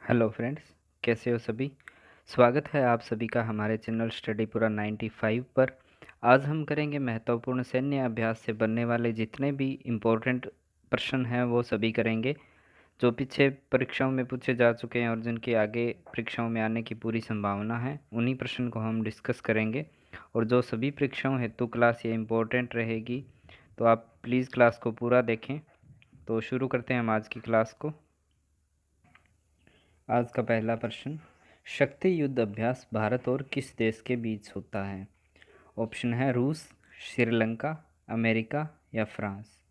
Hello friends, कैसे हो सभी। स्वागत है आप सभी का हमारे चैनल स्टडी पूरा 95 पर। आज हम करेंगे महत्वपूर्ण सैन्य अभ्यास से बनने वाले जितने भी इम्पोर्टेंट प्रश्न हैं वो सभी करेंगे, जो पीछे परीक्षाओं में पूछे जा चुके हैं और जिनके आगे परीक्षाओं में आने की पूरी संभावना है, उन्हीं प्रश्न को हम डिस्कस करेंगे। और जो सभी परीक्षाओं हेतु क्लास ये इम्पोर्टेंट रहेगी, तो आप प्लीज़ क्लास को पूरा देखें। तो शुरू करते हैं हम आज की क्लास को। आज का पहला प्रश्न, शक्ति युद्ध अभ्यास भारत और किस देश के बीच होता है। ऑप्शन है रूस, श्रीलंका, अमेरिका या फ्रांस।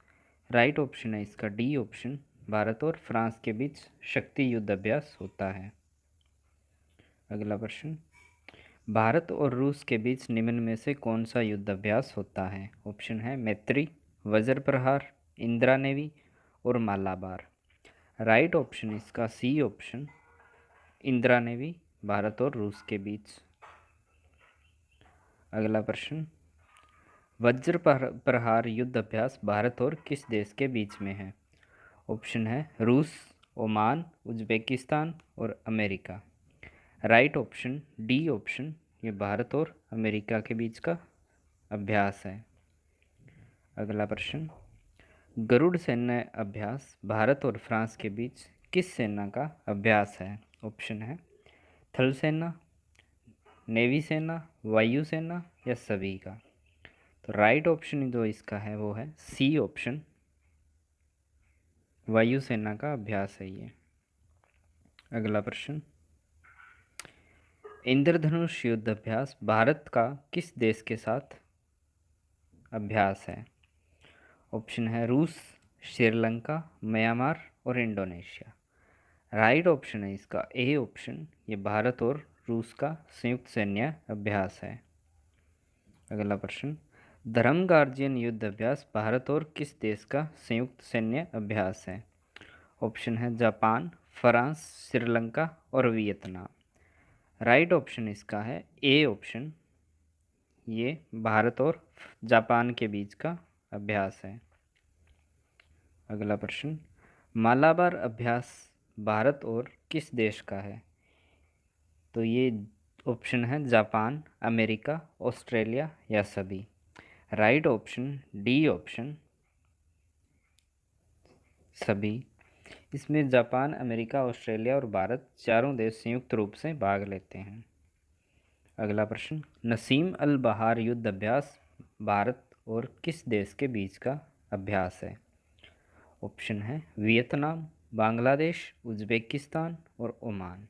राइट ऑप्शन है इसका डी ऑप्शन, भारत और फ्रांस के बीच शक्ति युद्ध अभ्यास होता है। अगला प्रश्न, भारत और रूस के बीच निम्न में से कौन सा युद्ध अभ्यास होता है। ऑप्शन है मैत्री, वज्र प्रहार, इंदिरा नेवी और मालाबार। राइट ऑप्शन इसका C option, Indira navy, Bharat और रूस के बीच। अगला प्रश्न, वज्र प्रहार युद्ध अभ्यास भारत और किस देश के बीच में है। ऑप्शन है रूस, ओमान, उज्बेकिस्तान और America. Right option D option, ये भारत और अमेरिका के बीच का अभ्यास है। अगला प्रश्न, गरुड़ सैन्य अभ्यास भारत और फ्रांस के बीच किस सेना का अभ्यास है। ऑप्शन है थल सेना, नेवी सेना, वायु सेना या सभी का। तो राइट ऑप्शन जो इसका है वो है सी ऑप्शन, वायु सेना का अभ्यास है ये। अगला प्रश्न, इंद्रधनुष युद्ध अभ्यास भारत का किस देश के साथ अभ्यास है। ऑप्शन है रूस, श्रीलंका, म्यांमार और इंडोनेशिया। राइट ऑप्शन है इसका ए ऑप्शन, ये भारत और रूस का संयुक्त सैन्य अभ्यास है। अगला प्रश्न, धर्म गार्जियन युद्ध अभ्यास भारत और किस देश का संयुक्त सैन्य अभ्यास है। ऑप्शन है जापान, फ्रांस, श्रीलंका और वियतनाम। राइट ऑप्शन इसका है ए ऑप्शन, ये भारत और जापान के बीच का अभ्यास है। अगला प्रश्न, मालाबार अभ्यास भारत और किस देश का है। तो ये ऑप्शन है जापान, अमेरिका, ऑस्ट्रेलिया या सभी। राइट ऑप्शन डी ऑप्शन, सभी। इसमें जापान, अमेरिका, ऑस्ट्रेलिया और भारत चारों देश संयुक्त रूप से भाग लेते हैं। अगला प्रश्न, नसीम अल बहार युद्ध अभ्यास भारत और किस देश के बीच का अभ्यास है। ऑप्शन है वियतनाम, बांग्लादेश, उज्बेकिस्तान और ओमान।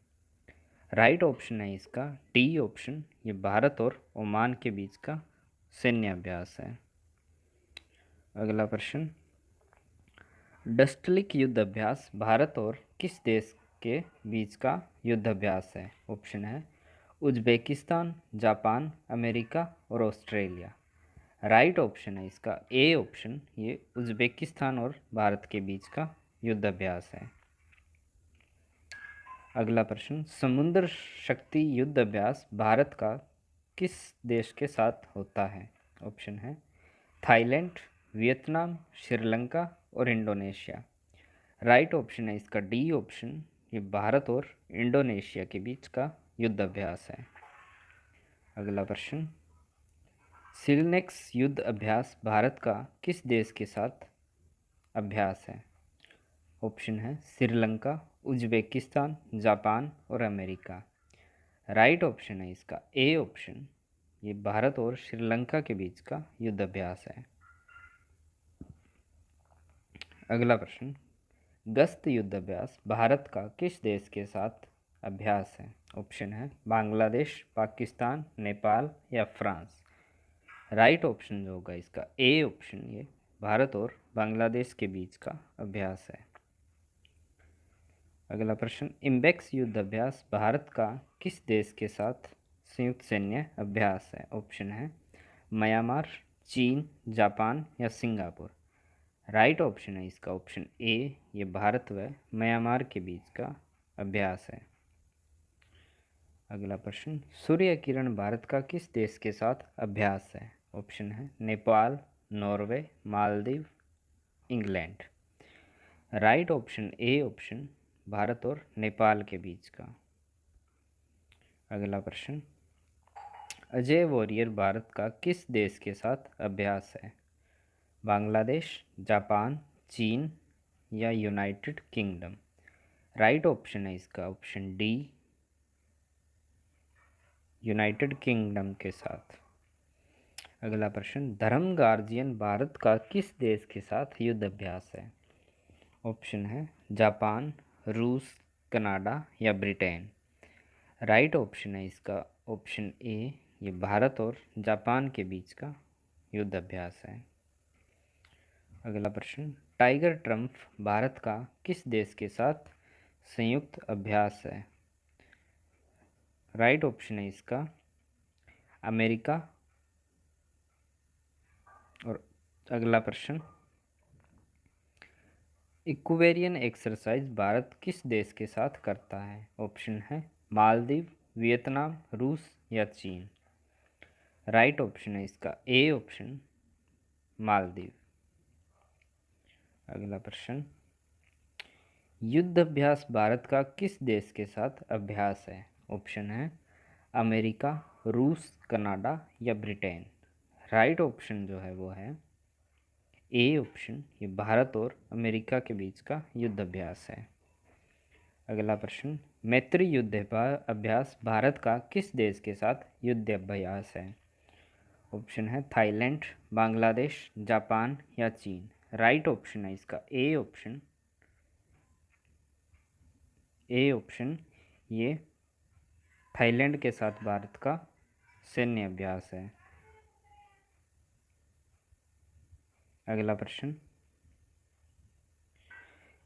राइट ऑप्शन है इसका डी ऑप्शन, ये भारत और ओमान के बीच का सैन्य अभ्यास है। अगला प्रश्न, डस्टलिक युद्ध अभ्यास भारत और किस देश के बीच का युद्ध अभ्यास है। ऑप्शन है उज्बेकिस्तान, जापान, अमेरिका और ऑस्ट्रेलिया। राइट ऑप्शन है इसका ए ऑप्शन, ये उज्बेकिस्तान और भारत के बीच का युद्ध अभ्यास है। अगला प्रश्न, समुद्र शक्ति युद्ध अभ्यास भारत का किस देश के साथ होता है। ऑप्शन है थाईलैंड, वियतनाम, श्रीलंका और इंडोनेशिया। राइट ऑप्शन है इसका डी ऑप्शन, ये भारत और इंडोनेशिया के बीच का युद्ध अभ्यास है। अगला प्रश्न, सिलनेक्स युद्ध अभ्यास भारत का किस देश के साथ अभ्यास है। ऑप्शन है श्रीलंका, उज्बेकिस्तान, जापान और अमेरिका। राइट ऑप्शन है इसका ए ऑप्शन, ये भारत और श्रीलंका के बीच का युद्ध अभ्यास है। अगला प्रश्न, गश्त युद्ध अभ्यास भारत का किस देश के साथ अभ्यास है। ऑप्शन है बांग्लादेश, पाकिस्तान, नेपाल या फ्रांस। राइट ऑप्शन जो होगा इसका ए ऑप्शन, ये भारत और बांग्लादेश के बीच का अभ्यास है। अगला प्रश्न, इम्बेक्स युद्ध अभ्यास भारत का किस देश के साथ संयुक्त सैन्य अभ्यास है। ऑप्शन है म्यांमार, चीन, जापान या सिंगापुर। राइट ऑप्शन है इसका ऑप्शन ए, ये भारत व म्यांमार के बीच का अभ्यास है। अगला प्रश्न, सूर्य किरण भारत का किस देश के साथ अभ्यास है। ऑप्शन है Nepal, Norway, Maldives, England. Right option A option, Bharat और नेपाल के बीच का। अगला प्रश्न, अजय वॉरियर भारत का किस देश के साथ अभ्यास है? बांग्लादेश, जापान, चीन या यूनाइटेड किंगडम? राइट ऑप्शन है इसका ऑप्शन डी, यूनाइटेड किंगडम के साथ। अगला प्रश्न, धर्म गार्जियन भारत का किस देश के साथ युद्ध अभ्यास है? ऑप्शन है जापान, रूस, कनाडा या ब्रिटेन? राइट ऑप्शन है इसका ऑप्शन ए, ये भारत और जापान के बीच का युद्ध अभ्यास है। अगला प्रश्न, टाइगर ट्रम्प भारत का किस देश के साथ संयुक्त अभ्यास है? राइट ऑप्शन है इसका अमेरिका। और अगला प्रश्न, इक्वेरियन एक्सरसाइज भारत किस देश के साथ करता है? ऑप्शन है मालदीव, वियतनाम, रूस या चीन? राइट ऑप्शन है इसका ए ऑप्शन, मालदीव। अगला प्रश्न, युद्ध अभ्यास भारत का किस देश के साथ अभ्यास है? ऑप्शन है अमेरिका, रूस, कनाडा या ब्रिटेन? राइट ऑप्शन जो है वो है ए ऑप्शन, ये भारत और अमेरिका के बीच का युद्ध अभ्यास है। अगला प्रश्न, मैत्री युद्ध अभ्यास भारत का किस देश के साथ युद्ध अभ्यास है? ऑप्शन है थाईलैंड, बांग्लादेश, जापान या चीन? राइट ऑप्शन है इसका ए ऑप्शन, ये थाईलैंड के साथ भारत का सैन्य अभ्यास है। अगला प्रश्न,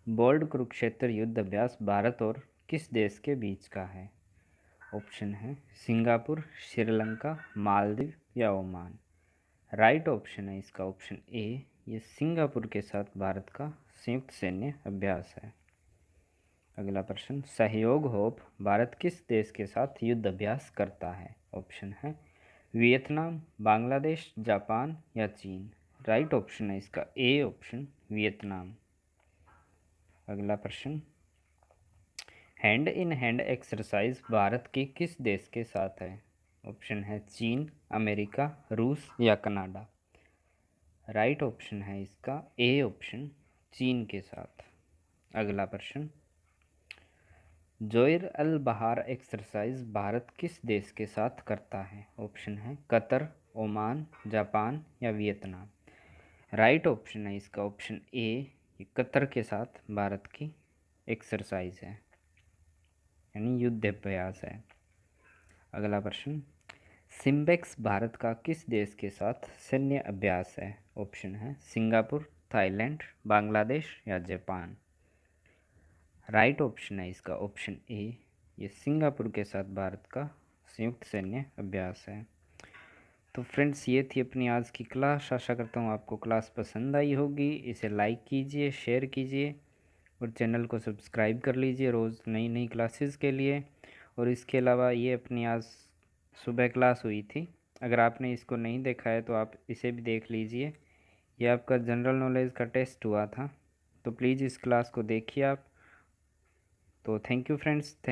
बोल्ड कुरुक्षेत्र युद्ध अभ्यास भारत और किस देश के बीच का है? ऑप्शन है सिंगापुर, श्रीलंका, मालदीव या ओमान? राइट ऑप्शन है इसका ऑप्शन ए, ये सिंगापुर के साथ भारत का संयुक्त सैन्य अभ्यास है। अगला प्रश्न, सहयोग होप भारत किस देश के साथ युद्ध अभ्यास करता है? ऑप्शन है वियतनाम, बांग्लादेश, जापान या चीन? राइट ऑप्शन है इसका ए ऑप्शन, वियतनाम। अगला प्रश्न, hand in hand exercise Bharat के किस देश के साथ है? ऑप्शन है चीन, अमेरिका, रूस या कनाडा? राइट ऑप्शन है इसका ए ऑप्शन, चीन के साथ। अगला प्रश्न, जोइर अल बहार एक्सरसाइज भारत किस देश के साथ करता है? ऑप्शन है कतर, ओमान, जापान या वियतनाम? राइट ऑप्शन है इसका ऑप्शन ए, ये कतर के साथ भारत की एक्सरसाइज है, यानी युद्ध अभ्यास है। अगला प्रश्न, सिम्बेक्स भारत का किस देश के साथ सैन्य अभ्यास है? ऑप्शन है सिंगापुर, थाईलैंड, बांग्लादेश या जापान? राइट ऑप्शन है इसका ऑप्शन ए, ये सिंगापुर के साथ भारत का संयुक्त सैन्य अभ्यास है। तो फ्रेंड्स, ये थी अपनी आज की क्लास। आशा करता हूँ आपको क्लास पसंद आई होगी। इसे लाइक कीजिए, शेयर कीजिए और चैनल को सब्सक्राइब कर लीजिए रोज़ नई नई क्लासेस के लिए। और इसके अलावा ये अपनी आज सुबह क्लास हुई थी, अगर आपने इसको नहीं देखा है तो आप इसे भी देख लीजिए। ये आपका जनरल नॉलेज का टेस्ट हुआ था, तो प्लीज़ इस क्लास को देखिए आप। तो थैंक यू फ्रेंड्स, थैंक